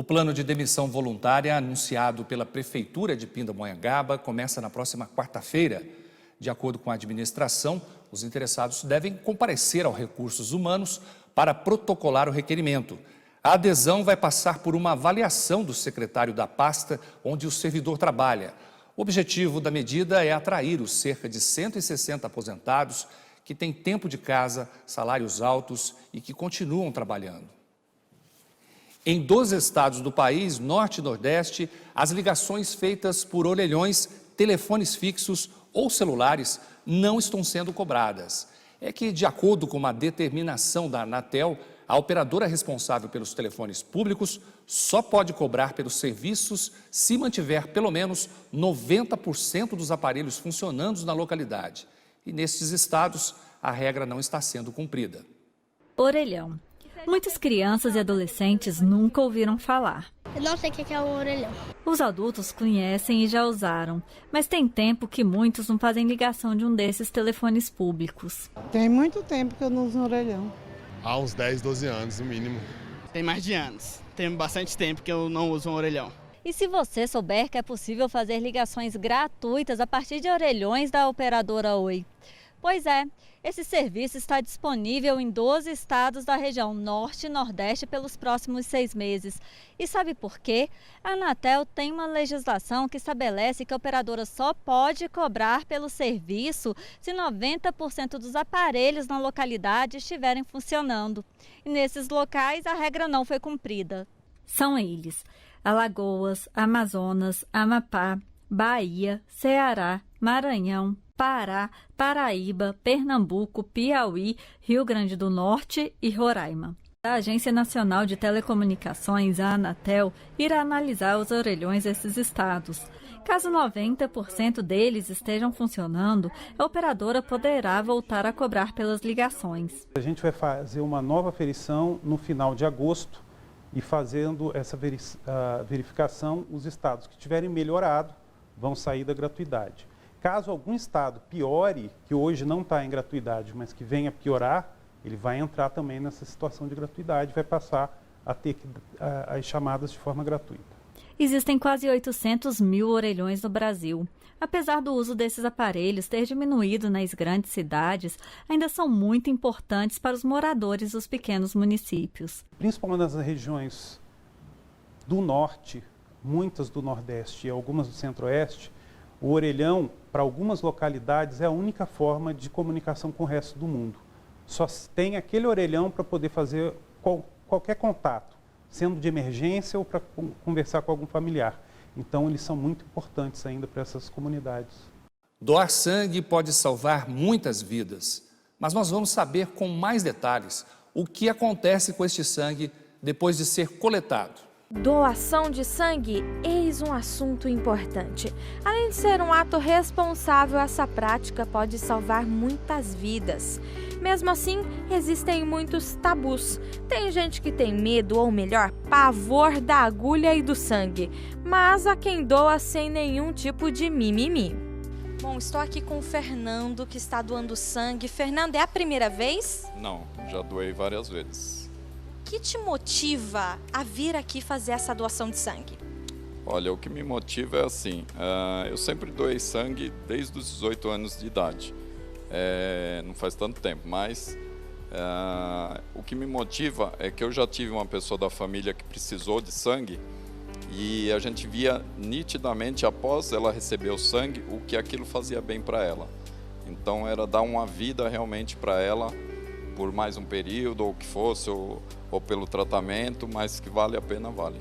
O plano de demissão voluntária anunciado pela Prefeitura de Pindamonhangaba começa na próxima quarta-feira. De acordo com a administração, os interessados devem comparecer aos recursos humanos para protocolar o requerimento. A adesão vai passar por uma avaliação do secretário da pasta onde o servidor trabalha. O objetivo da medida é atrair os cerca de 160 aposentados que têm tempo de casa, salários altos e que continuam trabalhando. Em 12 estados do país, Norte e Nordeste, as ligações feitas por orelhões, telefones fixos ou celulares não estão sendo cobradas. É que, de acordo com uma determinação da Anatel, a operadora responsável pelos telefones públicos só pode cobrar pelos serviços se mantiver pelo menos 90% dos aparelhos funcionando na localidade. E nesses estados, a regra não está sendo cumprida. Orelhão. Muitas crianças e adolescentes nunca ouviram falar. Eu não sei o que é um orelhão. Os adultos conhecem e já usaram, mas tem tempo que muitos não fazem ligação de um desses telefones públicos. Tem muito tempo que eu não uso um orelhão. Há uns 10, 12 anos, no mínimo. Tem mais de anos. Tem bastante tempo que eu não uso um orelhão. E se você souber que é possível fazer ligações gratuitas a partir de orelhões da operadora Oi? Pois é, esse serviço está disponível em 12 estados da região Norte e Nordeste pelos próximos 6 meses. E sabe por quê? A Anatel tem uma legislação que estabelece que a operadora só pode cobrar pelo serviço se 90% dos aparelhos na localidade estiverem funcionando. E nesses locais a regra não foi cumprida. São eles: Alagoas, Amazonas, Amapá, Bahia, Ceará, Maranhão, Pará, Paraíba, Pernambuco, Piauí, Rio Grande do Norte e Roraima. A Agência Nacional de Telecomunicações, a Anatel, irá analisar os orelhões desses estados. Caso 90% deles estejam funcionando, a operadora poderá voltar a cobrar pelas ligações. A gente vai fazer uma nova aferição no final de agosto e fazendo essa verificação, os estados que tiverem melhorado vão sair da gratuidade. Caso algum estado piore, que hoje não está em gratuidade, mas que venha piorar, ele vai entrar também nessa situação de gratuidade, vai passar a ter as chamadas de forma gratuita. Existem quase 800 mil orelhões no Brasil. Apesar do uso desses aparelhos ter diminuído nas grandes cidades, ainda são muito importantes para os moradores dos pequenos municípios. Principalmente nas regiões do norte, muitas do nordeste e algumas do centro-oeste, o orelhão, para algumas localidades, é a única forma de comunicação com o resto do mundo. Só tem aquele orelhão para poder fazer qualquer contato, sendo de emergência ou para conversar com algum familiar. Então, eles são muito importantes ainda para essas comunidades. Doar sangue pode salvar muitas vidas, mas nós vamos saber com mais detalhes o que acontece com este sangue depois de ser coletado. Doação de sangue, eis um assunto importante. Além de ser um ato responsável, essa prática pode salvar muitas vidas. Mesmo assim, existem muitos tabus. Tem gente que tem medo, ou melhor, pavor da agulha e do sangue. Mas há quem doa sem nenhum tipo de mimimi. Bom, estou aqui com o Fernando, que está doando sangue. Fernando, é a primeira vez? Não, já doei várias vezes. O que te motiva a vir aqui fazer essa doação de sangue? Olha, o que me motiva é assim, eu sempre doei sangue desde os 18 anos de idade. Não faz tanto tempo, mas o que me motiva é que eu já tive uma pessoa da família que precisou de sangue e a gente via nitidamente, após ela receber o sangue, o que aquilo fazia bem para ela. Então era dar uma vida realmente para ela, por mais um período, ou o que fosse, ou pelo tratamento, mas que vale a pena, vale.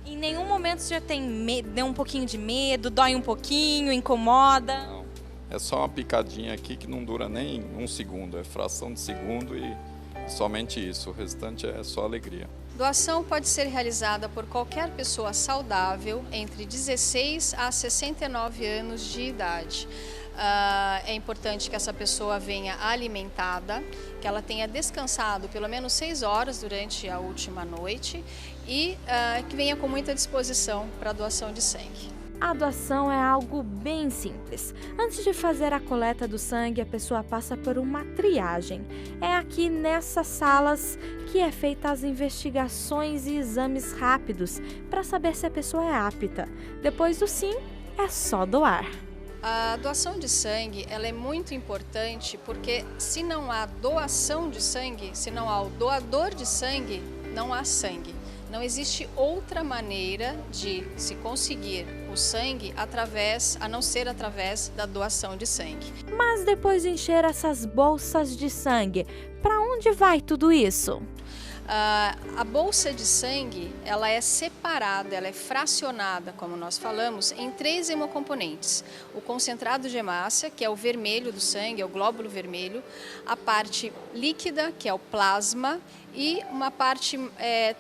Em nenhum momento você já tem medo, deu um pouquinho de medo, dói um pouquinho, incomoda? Não, é só uma picadinha aqui que não dura nem um segundo, é fração de segundo e somente isso, o restante é só alegria. Doação pode ser realizada por qualquer pessoa saudável entre 16 a 69 anos de idade. É importante que essa pessoa venha alimentada, que ela tenha descansado pelo menos 6 horas durante a última noite e que venha com muita disposição para a doação de sangue. A doação é algo bem simples. Antes de fazer a coleta do sangue, a pessoa passa por uma triagem. É aqui nessas salas que é feita as investigações e exames rápidos para saber se a pessoa é apta. Depois do sim, é só doar. A doação de sangue ela é muito importante porque se não há doação de sangue, se não há o doador de sangue, não há sangue. Não existe outra maneira de se conseguir o sangue a não ser através da doação de sangue. Mas depois de encher essas bolsas de sangue, para onde vai tudo isso? A bolsa de sangue, ela é separada, ela é fracionada, como nós falamos, em 3 hemocomponentes. O concentrado de hemácia, que é o vermelho do sangue, é o glóbulo vermelho, a parte líquida, que é o plasma, e uma parte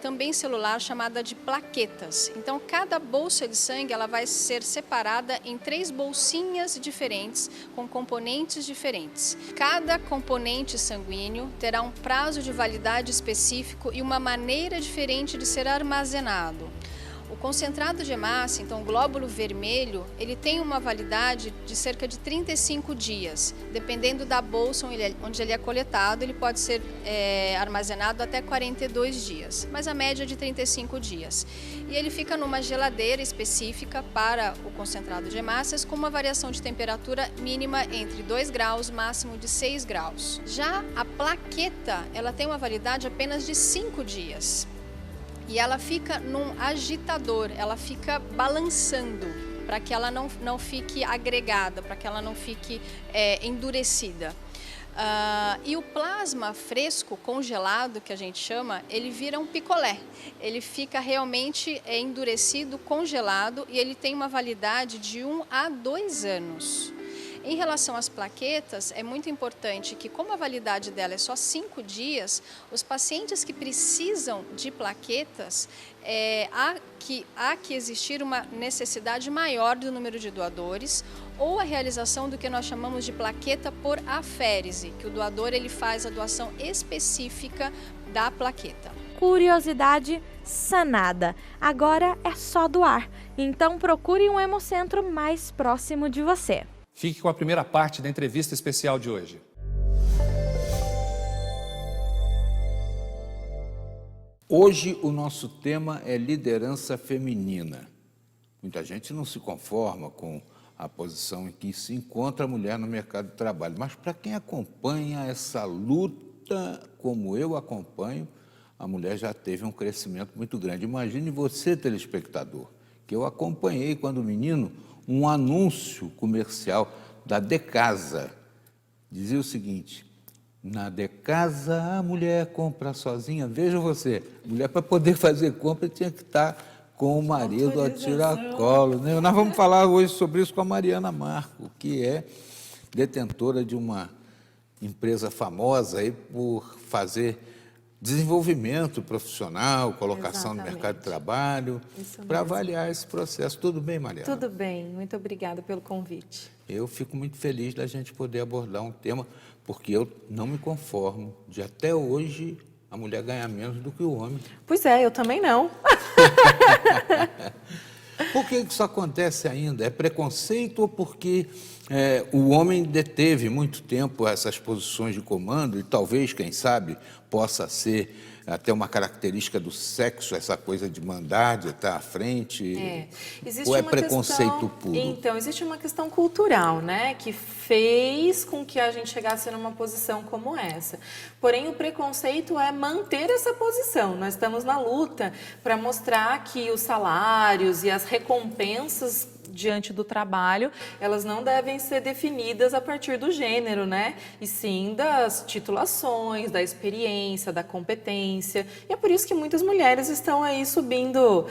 também celular chamada de plaquetas. Então, cada bolsa de sangue ela vai ser separada em 3 bolsinhas diferentes, com componentes diferentes. Cada componente sanguíneo terá um prazo de validade específico e uma maneira diferente de ser armazenado. O concentrado de hemácia, então o glóbulo vermelho, ele tem uma validade de cerca de 35 dias. Dependendo da bolsa onde ele é coletado, ele pode ser armazenado até 42 dias, mas a média é de 35 dias. E ele fica numa geladeira específica para o concentrado de hemácias, com uma variação de temperatura mínima entre 2 graus, máximo de 6 graus. Já a plaqueta, ela tem uma validade apenas de 5 dias. E ela fica num agitador, ela fica balançando para que ela não fique agregada, para que ela não fique endurecida. E o plasma fresco, congelado, que a gente chama, ele vira um picolé. Ele fica realmente endurecido, congelado, e ele tem uma validade de 1 a 2 anos. Em relação às plaquetas, é muito importante que, como a validade dela é só 5 dias, os pacientes que precisam de plaquetas, há que existir uma necessidade maior do número de doadores ou a realização do que nós chamamos de plaqueta por aférese, que o doador ele faz a doação específica da plaqueta. Curiosidade sanada. Agora é só doar. Então procure um hemocentro mais próximo de você. Fique com a primeira parte da entrevista especial de hoje. Hoje o nosso tema é liderança feminina. Muita gente não se conforma com a posição em que se encontra a mulher no mercado de trabalho, mas para quem acompanha essa luta, como eu acompanho, a mulher já teve um crescimento muito grande. Imagine você, telespectador, que eu acompanhei quando menino, um anúncio comercial da Decasa. Dizia o seguinte: na Decasa a mulher compra sozinha. Veja você, mulher para poder fazer compra tinha que estar com o marido a tiracolo, né? Nós vamos falar hoje sobre isso com a Mariana Marco, que é detentora de uma empresa famosa aí por fazer desenvolvimento profissional, colocação no mercado de trabalho, para avaliar esse processo. Tudo bem, Mariana? Tudo bem, muito obrigada pelo convite. Eu fico muito feliz da gente poder abordar um tema, porque eu não me conformo de até hoje a mulher ganhar menos do que o homem. Pois é, eu também não. Por que isso acontece ainda? É preconceito ou porque o homem deteve muito tempo essas posições de comando e talvez, quem sabe, possa ser até uma característica do sexo, essa coisa de mandar, de estar à frente? Ou é preconceito puro? Então, existe uma questão cultural, né, que fez com que a gente chegasse numa posição como essa. Porém, o preconceito é manter essa posição. Nós estamos na luta para mostrar que os salários e as recompensas diante do trabalho, elas não devem ser definidas a partir do gênero, né? E sim das titulações, da experiência, da competência. E é por isso que muitas mulheres estão aí subindo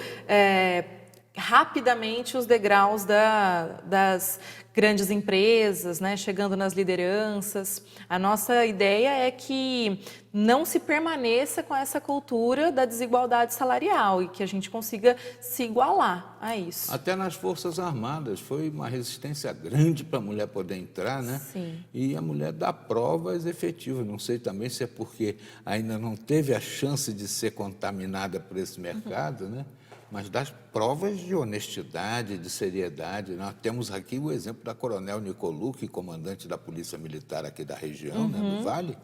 rapidamente os degraus das grandes empresas, né? Chegando nas lideranças. A nossa ideia é que não se permaneça com essa cultura da desigualdade salarial e que a gente consiga se igualar a isso. Até nas Forças Armadas foi uma resistência grande para a mulher poder entrar, né? Sim. E a mulher dá provas efetivas. Não sei também se é porque ainda não teve a chance de ser contaminada por esse mercado, né? mas das provas de honestidade, de seriedade. Nós temos aqui o exemplo da Coronel Nicolucci, comandante da Polícia Militar aqui da região, né, do Vale,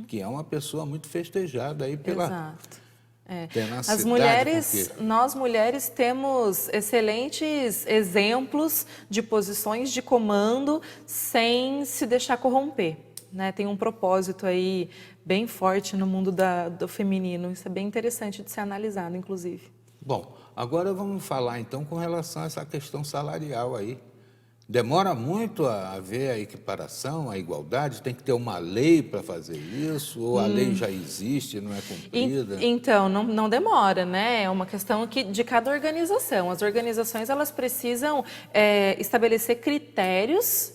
que é uma pessoa muito festejada aí pela tenacidade. As mulheres, nós mulheres temos excelentes exemplos de posições de comando sem se deixar corromper, né? Tem um propósito aí bem forte no mundo do feminino. Isso é bem interessante de ser analisado, inclusive. Bom, agora vamos falar então com relação a essa questão salarial aí. Demora muito a haver a equiparação, a igualdade? Tem que ter uma lei para fazer isso? Ou a lei já existe, não é cumprida? Então, não demora, né? É uma questão de cada organização. As organizações, elas precisam estabelecer critérios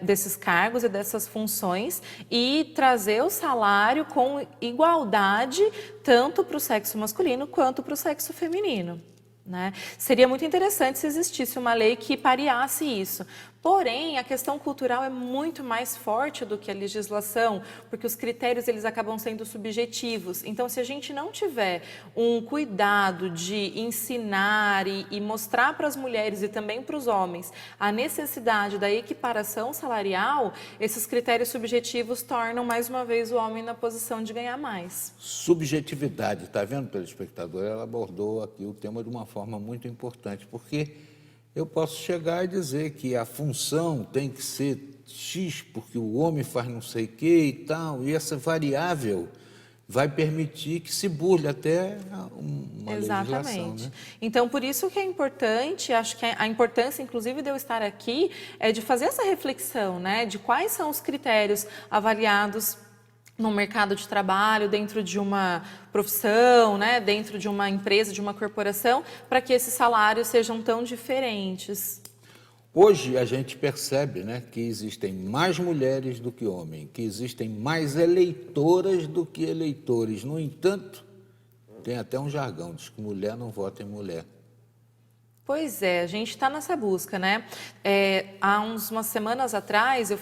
desses cargos e dessas funções e trazer o salário com igualdade tanto para o sexo masculino quanto para o sexo feminino, né? Seria muito interessante se existisse uma lei que pareasse isso. Porém, a questão cultural é muito mais forte do que a legislação, porque os critérios eles acabam sendo subjetivos. Então, se a gente não tiver um cuidado de ensinar e mostrar para as mulheres e também para os homens a necessidade da equiparação salarial, esses critérios subjetivos tornam, mais uma vez, o homem na posição de ganhar mais. Subjetividade, está vendo, telespectador? Ela abordou aqui o tema de uma forma muito importante, porque eu posso chegar e dizer que a função tem que ser X, porque o homem faz não sei o que e tal, e essa variável vai permitir que se burle até uma legislação, né? Então, por isso que é importante, acho que a importância, inclusive, de eu estar aqui, é de fazer essa reflexão, né, de quais são os critérios avaliados no mercado de trabalho, dentro de uma profissão, né, dentro de uma empresa, de uma corporação, para que esses salários sejam tão diferentes. Hoje a gente percebe, né, que existem mais mulheres do que homens, que existem mais eleitoras do que eleitores. No entanto, tem até um jargão, diz que mulher não vota em mulher. Pois é, a gente está nessa busca, né? Há umas semanas atrás eu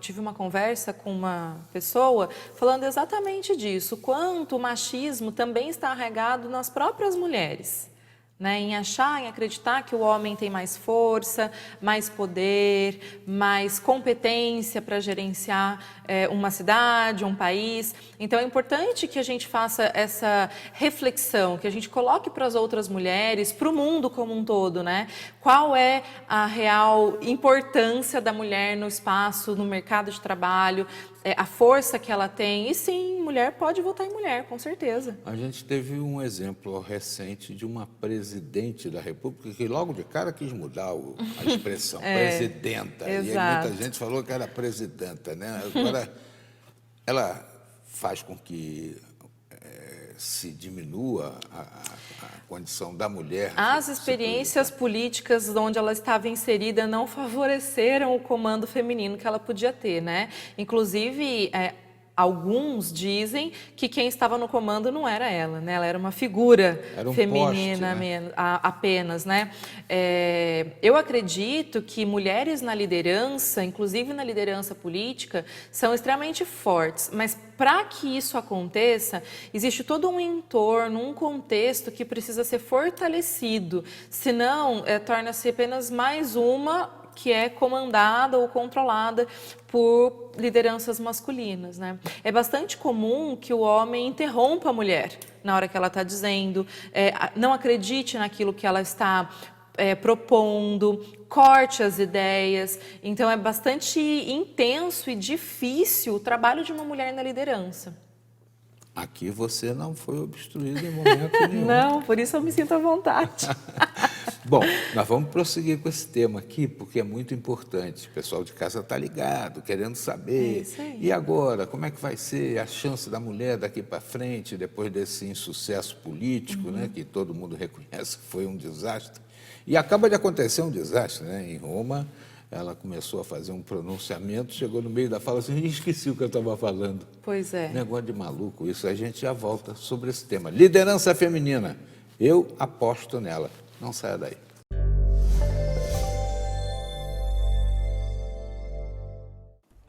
tive uma conversa com uma pessoa falando exatamente disso, quanto o machismo também está arraigado nas próprias mulheres, né? Em achar, em acreditar que o homem tem mais força, mais poder, mais competência para gerenciar uma cidade, um país. Então é importante que a gente faça essa reflexão, que a gente coloque para as outras mulheres, para o mundo como um todo, né? Qual é a real importância da mulher no espaço, no mercado de trabalho, a força que ela tem. E sim, mulher pode votar em mulher, com certeza. A gente teve um exemplo recente de uma presidente da República que logo de cara quis mudar a expressão, presidenta. Exato. E aí muita gente falou que era presidenta, né? Agora, ela faz com que se diminua a condição da mulher. As experiências políticas onde ela estava inserida não favoreceram o comando feminino que ela podia ter, né? Inclusive, alguns dizem que quem estava no comando não era ela, né? Ela era uma figura feminina, poste, né? apenas, né? Eu acredito que mulheres na liderança, inclusive na liderança política, são extremamente fortes, mas para que isso aconteça, existe todo um entorno, um contexto que precisa ser fortalecido, senão torna-se apenas mais uma que é comandada ou controlada por lideranças masculinas, né? É bastante comum que o homem interrompa a mulher na hora que ela está dizendo, não acredite naquilo que ela está propondo, corte as ideias. Então é bastante intenso e difícil o trabalho de uma mulher na liderança. Aqui você não foi obstruído em momento nenhum. Não, por isso eu me sinto à vontade. Bom, nós vamos prosseguir com esse tema aqui, porque é muito importante. O pessoal de casa está ligado, querendo saber. É isso aí. E agora, como é que vai ser a chance da mulher daqui para frente, depois desse insucesso político, né, que todo mundo reconhece que foi um desastre? E acaba de acontecer um desastre, né? Em Roma, ela começou a fazer um pronunciamento, chegou no meio da fala assim, esqueci o que eu estava falando. Pois é. Negócio de maluco isso, a gente já volta sobre esse tema. Liderança feminina, eu aposto nela. Não saia daí.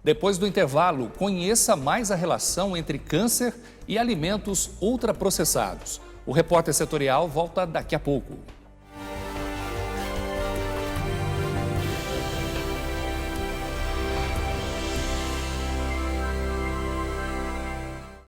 Depois do intervalo, conheça mais a relação entre câncer e alimentos ultraprocessados. O repórter setorial volta daqui a pouco.